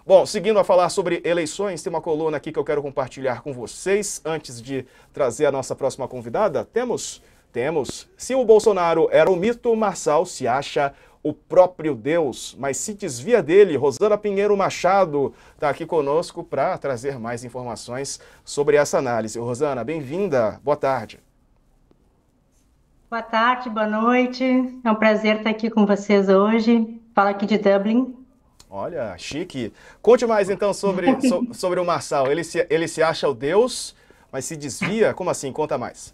Bom, seguindo a falar sobre eleições, tem uma coluna aqui que eu quero compartilhar com vocês antes de trazer a nossa próxima convidada. Temos. Se o Bolsonaro era um mito, Marçal se acha o próprio Deus, mas se desvia dele. Rosana Pinheiro Machado está aqui conosco para trazer mais informações sobre essa análise. Rosana, bem-vinda. Boa tarde. Boa tarde, boa noite. É um prazer estar aqui com vocês hoje. Fala aqui de Dublin. Olha, chique. Conte mais então sobre o Marçal. Ele se acha o Deus, mas se desvia? Como assim? Conta mais.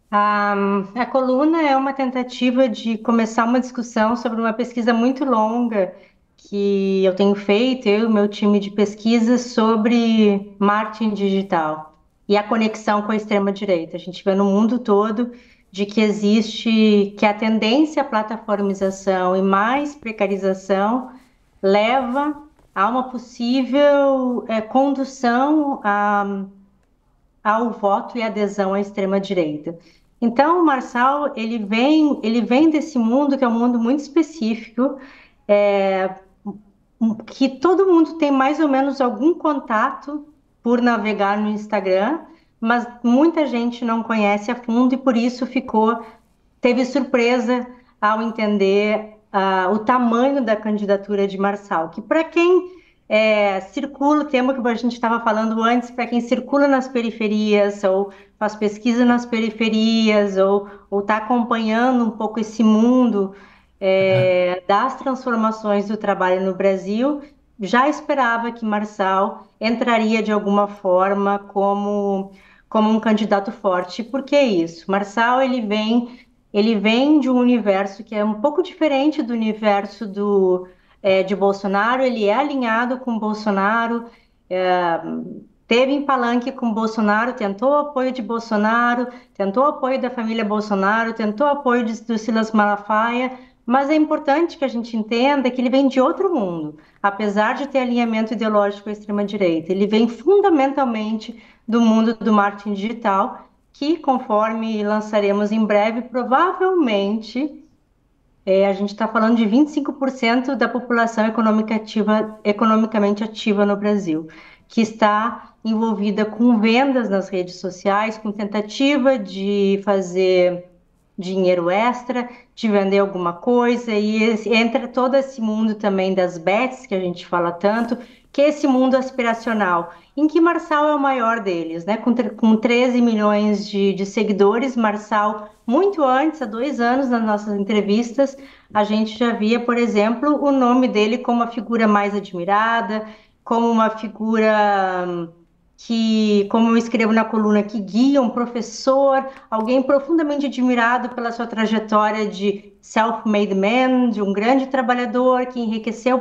A, a coluna é uma tentativa de começar uma discussão sobre uma pesquisa muito longa que eu tenho feito, eu e o meu time de pesquisa, sobre marketing digital e a conexão com a extrema-direita. A gente vê no mundo todo de que que a tendência à plataformização e mais precarização leva a uma possível condução ao voto e adesão à extrema-direita. Então, o Marçal, ele vem desse mundo que é um mundo muito específico, é, que todo mundo tem mais ou menos algum contato por navegar no Instagram, mas muita gente não conhece a fundo e por isso teve surpresa ao entender o tamanho da candidatura de Marçal, que para quem circula, tema que a gente estava falando antes, para quem circula nas periferias ou faz pesquisa nas periferias ou está acompanhando um pouco esse mundo das transformações do trabalho no Brasil, já esperava que Marçal entraria de alguma forma como um candidato forte. Por que isso? Marçal ele vem de um universo que é um pouco diferente do universo de Bolsonaro, ele é alinhado com Bolsonaro, é, teve em palanque com Bolsonaro, tentou apoio de Bolsonaro, tentou apoio da família Bolsonaro, tentou apoio do Silas Malafaia, mas é importante que a gente entenda que ele vem de outro mundo, apesar de ter alinhamento ideológico à extrema-direita. Ele vem fundamentalmente do mundo do marketing digital, que, conforme lançaremos em breve, provavelmente a gente está falando de 25% da população economicamente ativa no Brasil, que está envolvida com vendas nas redes sociais, com tentativa de fazer dinheiro extra, de vender alguma coisa, e entra todo esse mundo também das bets, que a gente fala tanto, que é esse mundo aspiracional, em que Marçal é o maior deles, né? Com 13 milhões de seguidores, Marçal, muito antes, há 2 anos, nas nossas entrevistas, a gente já via, por exemplo, o nome dele como a figura mais admirada, como uma figura que, como eu escrevo na coluna, que guia um professor, alguém profundamente admirado pela sua trajetória de self-made man, de um grande trabalhador que enriqueceu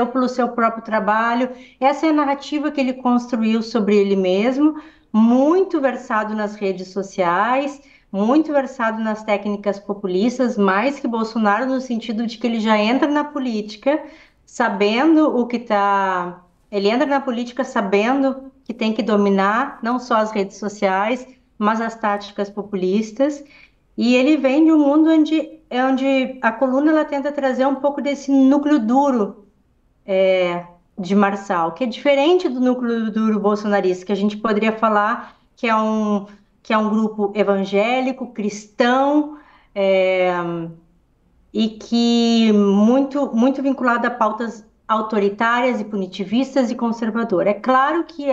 pelo seu próprio trabalho. Essa é a narrativa que ele construiu sobre ele mesmo, muito versado nas redes sociais, muito versado nas técnicas populistas, mais que Bolsonaro, no sentido de que ele já entra na política sabendo o que está. Ele entra na política sabendo que tem que dominar não só as redes sociais, mas as táticas populistas. E ele vem de um mundo onde a coluna ela tenta trazer um pouco desse núcleo duro de Marçal, que é diferente do núcleo duro bolsonarista, que a gente poderia falar que é um grupo evangélico, cristão, é, e que muito vinculado a pautas autoritárias e punitivistas e conservadoras. É claro que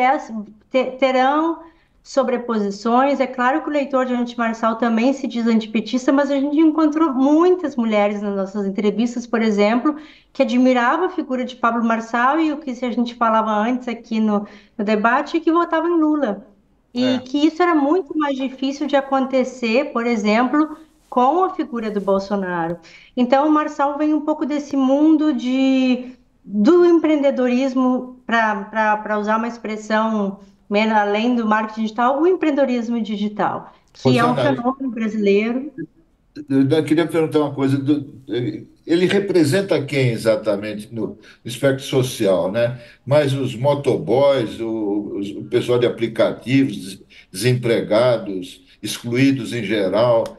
terão sobreposições, é claro que o leitor de Antimarçal também se diz antipetista, mas a gente encontrou muitas mulheres nas nossas entrevistas, por exemplo, que admirava a figura de Pablo Marçal e o que a gente falava antes aqui no debate, que votava em Lula. E É. que isso era muito mais difícil de acontecer, por exemplo, com a figura do Bolsonaro. Então, o Marçal vem um pouco desse mundo do empreendedorismo, para usar uma expressão além do marketing digital, o empreendedorismo digital, que é um Rosana, fenômeno brasileiro. eu queria perguntar uma coisa. Ele representa quem exatamente no espectro social, né? Mas os motoboys, o pessoal de aplicativos, desempregados, excluídos em geral,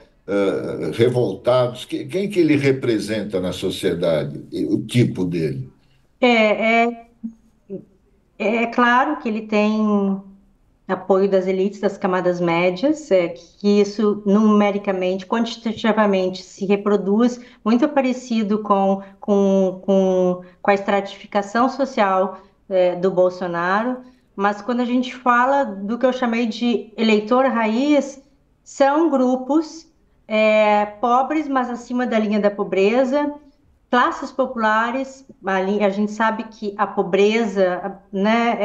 revoltados, quem que ele representa na sociedade? O tipo dele? É, é, é claro que ele tem apoio das elites, das camadas médias, que isso numericamente, quantitativamente se reproduz, muito parecido com a estratificação social, do Bolsonaro, mas quando a gente fala do que eu chamei de eleitor raiz, são grupos pobres, mas acima da linha da pobreza, classes populares, a gente sabe que a pobreza, né,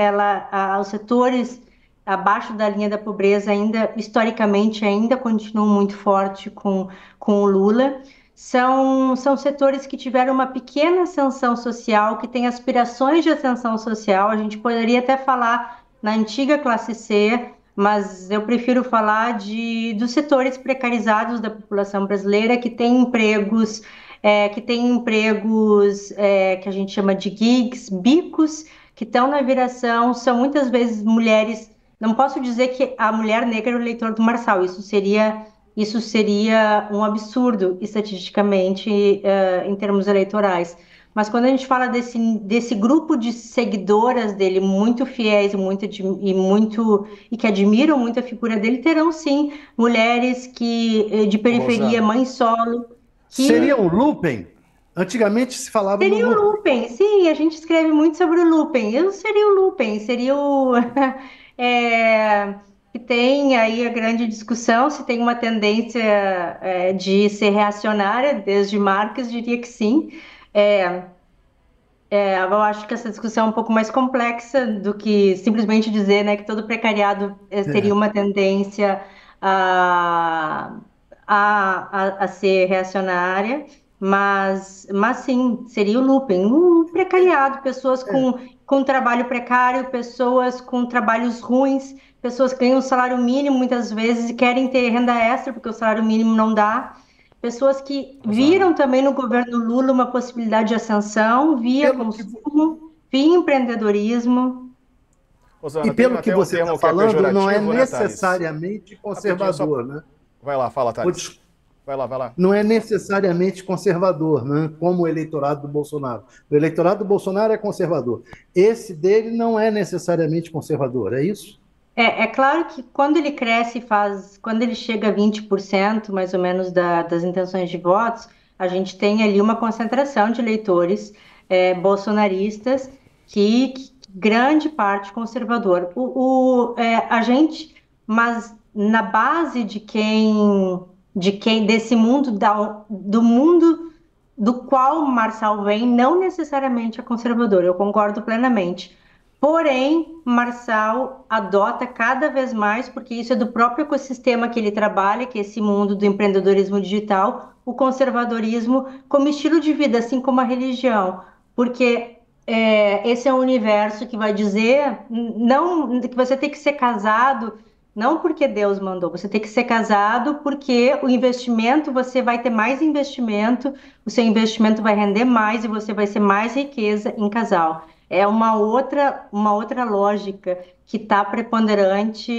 os setores abaixo da linha da pobreza ainda, historicamente, ainda continuam muito forte com o Lula. São setores que tiveram uma pequena ascensão social, que têm aspirações de ascensão social. A gente poderia até falar na antiga classe C, mas eu prefiro falar dos setores precarizados da população brasileira que têm empregos que a gente chama de gigs, bicos, que estão na viração, são muitas vezes mulheres. Não posso dizer que a mulher negra é o eleitor do Marçal, isso seria um absurdo estatisticamente, em termos eleitorais. Mas quando a gente fala desse grupo de seguidoras dele, muito fiéis e que admiram muito a figura dele, terão sim mulheres de periferia, Rosana. mãe solo, Seria que um Lupen? Antigamente se falava no seria o Lupen. Lupin, sim, a gente escreve muito sobre o Lupin. Eu seria o Lupin, seria o. é, que tem aí a grande discussão se tem uma tendência de ser reacionária, desde Marx diria que sim. É, eu acho que essa discussão é um pouco mais complexa do que simplesmente dizer, né, que todo precariado teria É. uma tendência a, a ser reacionária, mas sim, seria o looping, um precariado, pessoas É. com trabalho precário, pessoas com trabalhos ruins, pessoas que ganham um salário mínimo muitas vezes e querem ter renda extra porque o salário mínimo não dá. Pessoas que Rosana. viram também no governo Lula uma possibilidade de ascensão, via Pelo que, consumo, via empreendedorismo. e Rosana, tem pelo que até um você está termo que é falando, não é pejorativo, né, Thales? necessariamente Rapidinho, só. conservador, né? Vai lá, fala, Ou Thales. Vai lá, vai lá. não é necessariamente conservador, né? Como o eleitorado do Bolsonaro. O eleitorado do Bolsonaro é conservador. Esse dele não é necessariamente conservador, é isso? É claro que quando ele cresce quando ele chega a 20% mais ou menos das intenções de votos, a gente tem ali uma concentração de eleitores bolsonaristas que grande parte conservador. Mas na base de quem desse mundo do mundo do qual o Marçal vem, não necessariamente é conservador. Eu concordo plenamente. Porém, Marçal adota cada vez mais, porque isso é do próprio ecossistema que ele trabalha, que é esse mundo do empreendedorismo digital, o conservadorismo como estilo de vida, assim como a religião, porque esse é um universo que vai dizer não que você tem que ser casado, não porque Deus mandou, você tem que ser casado porque o investimento, você vai ter mais investimento, o seu investimento vai render mais e você vai ser mais riqueza em casal. É uma outra lógica que está preponderante,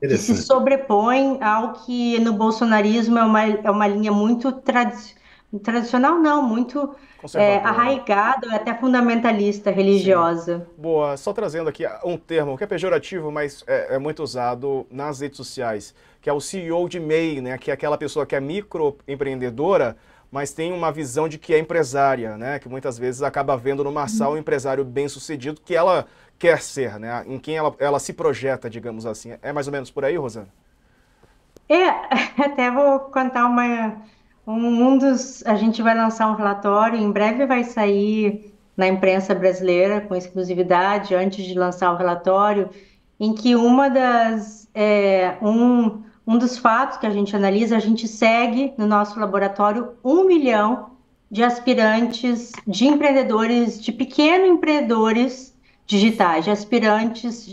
que se Interessante. sobrepõe ao que no bolsonarismo é uma linha muito tradicional, não, muito Conservadora. arraigada, até fundamentalista, Sim. religiosa. Boa, só trazendo aqui um termo que é pejorativo, mas é muito usado nas redes sociais, que é o CEO de MEI, né? Que é aquela pessoa que é microempreendedora, mas tem uma visão de que é empresária, né? Que muitas vezes acaba vendo no Marçal um empresário bem-sucedido que ela quer ser, né? Em quem ela se projeta, digamos assim. É mais ou menos por aí, Rosana? É, até vou contar um dos. A gente vai lançar um relatório, em breve vai sair na imprensa brasileira com exclusividade, antes de lançar o relatório, em que um dos fatos que a gente analisa, a gente segue no nosso laboratório 1 milhão de aspirantes, de empreendedores, de pequenos empreendedores digitais, de aspirantes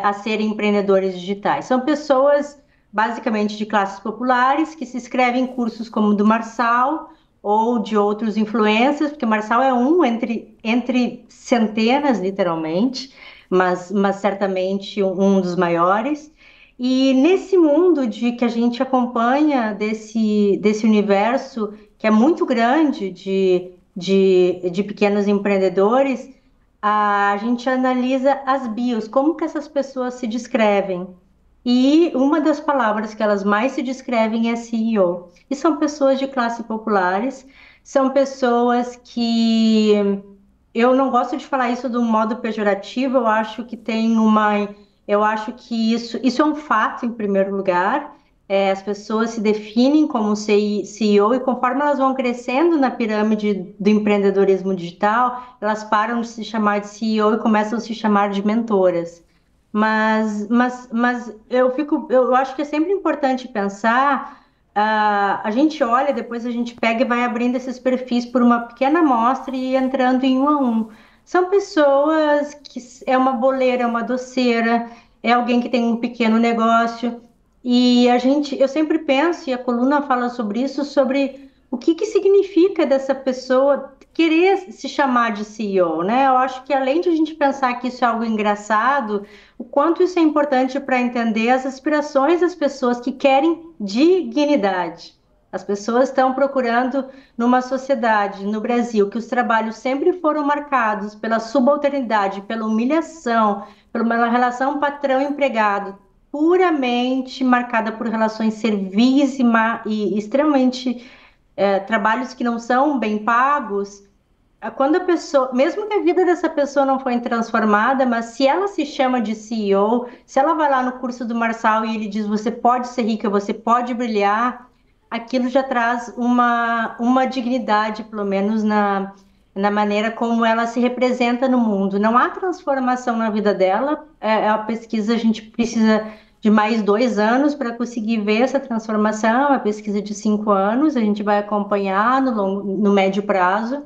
a serem empreendedores digitais. São pessoas basicamente de classes populares, que se inscrevem em cursos como o do Marçal ou de outros influencers, porque Marçal é um entre centenas, literalmente, mas certamente um dos maiores. E nesse mundo de que a gente acompanha desse universo que é muito grande de pequenos empreendedores, a gente analisa as bios, como que essas pessoas se descrevem. E uma das palavras que elas mais se descrevem é CEO. E são pessoas de classe populares, são pessoas que eu não gosto de falar isso de um modo pejorativo, eu acho que tem uma. Eu acho que isso é um fato, em primeiro lugar. As pessoas se definem como CEO e conforme elas vão crescendo na pirâmide do empreendedorismo digital, elas param de se chamar de CEO e começam a se chamar de mentoras. Mas eu acho que é sempre importante pensar. A gente olha, depois a gente pega e vai abrindo esses perfis por uma pequena amostra e entrando em um a um. São pessoas que é uma boleira, é uma doceira, é alguém que tem um pequeno negócio. E eu sempre penso, e a coluna fala sobre isso, sobre o que que significa dessa pessoa querer se chamar de CEO, né? Eu acho que além de a gente pensar que isso é algo engraçado, o quanto isso é importante para entender as aspirações das pessoas que querem dignidade. As pessoas estão procurando numa sociedade, no Brasil, que os trabalhos sempre foram marcados pela subalternidade, pela humilhação, por uma relação patrão-empregado puramente marcada por relações servis e extremamente trabalhos que não são bem pagos. Quando a pessoa, mesmo que a vida dessa pessoa não foi transformada, mas se ela se chama de CEO, se ela vai lá no curso do Marçal e ele diz você pode ser rica, você pode brilhar, aquilo já traz uma dignidade, pelo menos na maneira como ela se representa no mundo. Não há transformação na vida dela, é a pesquisa, a gente precisa de mais 2 anos para conseguir ver essa transformação, a pesquisa de 5 anos, a gente vai acompanhar no médio prazo.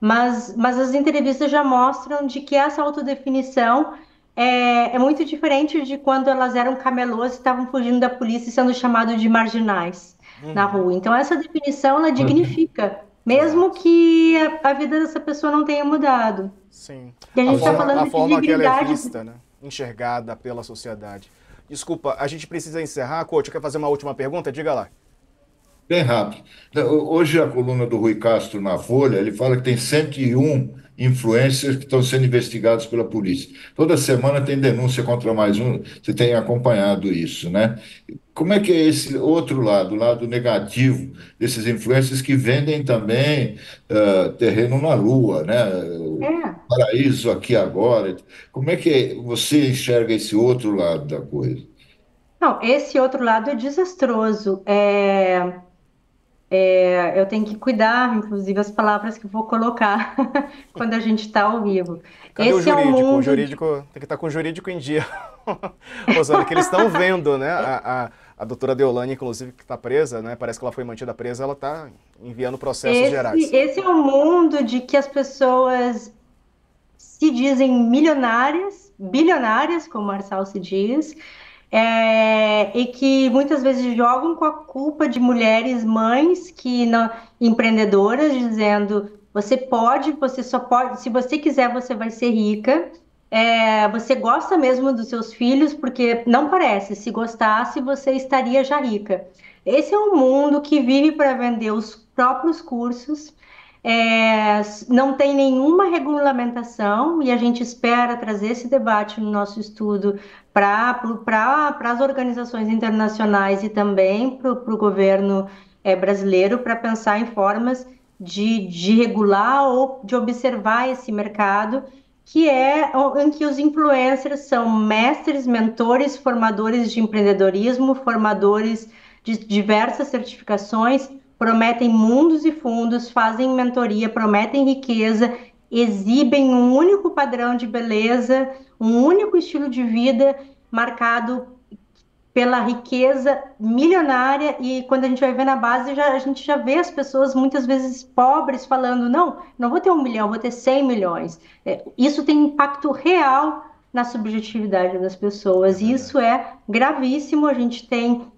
Mas as entrevistas já mostram de que essa autodefinição é muito diferente de quando elas eram camelôs e estavam fugindo da polícia e sendo chamados de marginais na Uhum. rua. Então, essa definição, ela dignifica, mesmo Exato. que a vida dessa pessoa não tenha mudado. Sim. E a gente está A falando de forma que ela é dignidade. vista, né? Enxergada pela sociedade. Desculpa, a gente precisa encerrar, coach. Quer fazer uma última pergunta? Diga lá. Bem rápido. Hoje a coluna do Rui Castro na Folha, ele fala que tem 101 influencers que estão sendo investigados pela polícia. Toda semana tem denúncia contra mais um. Você tem acompanhado isso, né? Como é que é esse outro lado, o lado negativo desses influencers que vendem também terreno na Lua, né? É. Paraíso aqui agora. Como é que você enxerga esse outro lado da coisa? Não, esse outro lado é desastroso. Eu tenho que cuidar, inclusive, as palavras que eu vou colocar quando a gente está ao vivo. Cadê o Esse é um jurídico? O mundo. jurídico tem que estar com o jurídico em dia. Rosana, que eles estão vendo, né? A doutora Deolane, inclusive, que está presa, né? Parece que ela foi mantida presa, ela está enviando processos gerais. Esse é um mundo de que as pessoas se dizem milionárias, bilionárias, como Marçal se diz, e que muitas vezes jogam com a culpa de mulheres, mães que não, empreendedoras, dizendo você só pode, se você quiser, você vai ser rica. Você gosta mesmo dos seus filhos, porque não parece, se gostasse, você estaria já rica. Esse é um mundo que vive para vender os próprios cursos, não tem nenhuma regulamentação e a gente espera trazer esse debate no nosso estudo para as organizações internacionais e também para o governo brasileiro para pensar em formas de regular ou de observar esse mercado em que os influencers são mestres, mentores, formadores de empreendedorismo, formadores de diversas certificações, prometem mundos e fundos, fazem mentoria, prometem riqueza, exibem um único padrão de beleza, um único estilo de vida marcado pela riqueza milionária e quando a gente vai ver na base, a gente já vê as pessoas muitas vezes pobres falando, não vou ter 1 milhão, vou ter 100 milhões. Isso tem impacto real na subjetividade das É pessoas e isso verdade. é gravíssimo.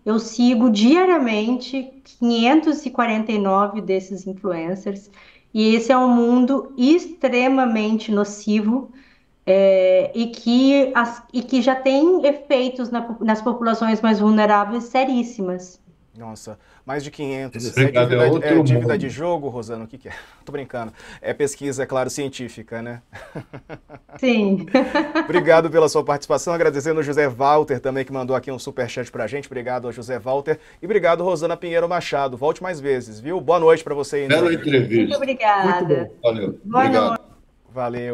Eu sigo diariamente 549 desses influencers e esse é um mundo extremamente nocivo e que já tem efeitos nas populações mais vulneráveis seríssimas. Nossa, mais de 500. Obrigado, É dívida mundo. de jogo, Rosana? O que que é? Tô brincando. É pesquisa, é claro, científica, né? Sim. Obrigado pela sua participação, agradecendo o José Walter também, que mandou aqui um superchat pra gente. Obrigado ao José Walter. E obrigado, Rosana Pinheiro Machado. Volte mais vezes, viu? Boa noite para você, Bela então. Muito entrevista. obrigada. Muito bom. Valeu. Boa Obrigado. noite. Valeu.